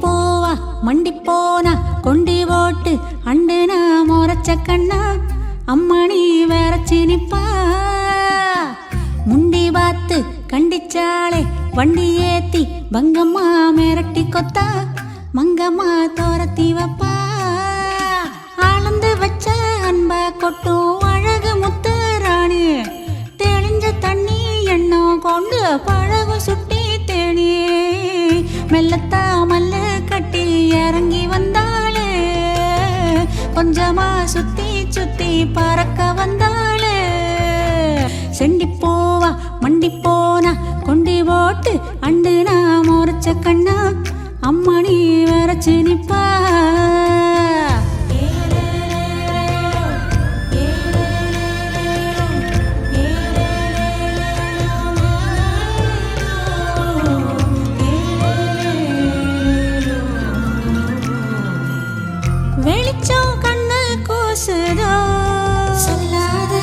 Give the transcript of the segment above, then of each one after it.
போவா மண்டி போனா கொண்டி ஓட்டு அண்டுனா மொரச்ச கண்ணா அம்மணி வேறச்சி நிப்பா முண்டி பார்த்து கண்டிச்சாளே வண்டி ஏத்தி பங்கம்மா மிரட்டி கொத்தா மங்கம்மா தோரத்தி வப்பா ஆளந்து வச்ச அன்பா கொட்டும் அழகு முத்து ராணி தெளிஞ்ச தண்ணி எண்ணம் கொண்டு பழகு சுட்டி தேனி மெல்லத்தா மல்ல கட்டி இறங்கி வந்தாளே கொஞ்சமா சுத்தி சுத்தி பறக்க வந்தாளே செண்டி போவா மண்டி போனா கொண்டி ஓட்டு அண்டுனா மொரச்ச கண்ணா அம்மணி வரச்சு நிப்பா வெளிச்சம் கண்ணு கூசுதோ சொல்லாத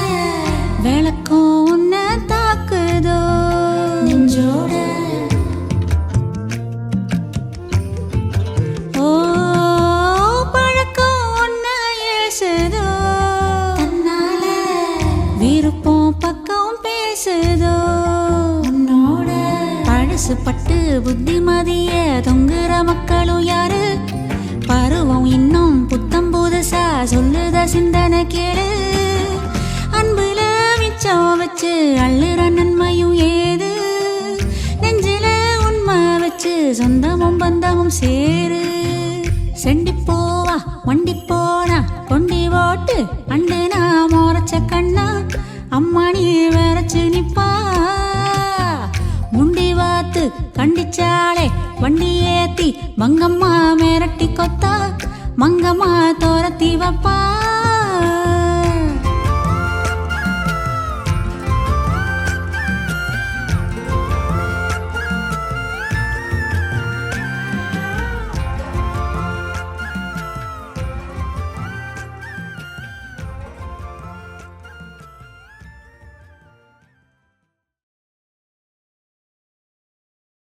விளக்கம் உன்ன தாக்குதோ நெஞ்சோட ஓ பழக்கம் உன்ன ஏசுதோ தன்னால விருப்பம் பக்கம் பேசுதோ உன்னோட பழசு பட்டு புத்திமதிய தொங்குற மக்களும் யாரு பருவம் இன்னும் புத்தம் புதுசா சொல்லுத சிந்தனை கேளு அன்புல மிச்சம் வச்சு அள்ளுற நன்மையும் ஏது நெஞ்சில உண்மை வச்சு சொந்தமும் பந்தமும் சேரு செண்டி போவா வண்டி போனா கொண்டி ஓட்டு அண்டுனா மொரச்ச கண்ணா அம்மணி வேறச்சு நிப்பா முண்டி வாத்து கண்டிச்சாளே வண்டி ஏத்தி மங்கம்மா மிரட்டி கொத்தா மங்கம்மா தோரத்தி வப்பா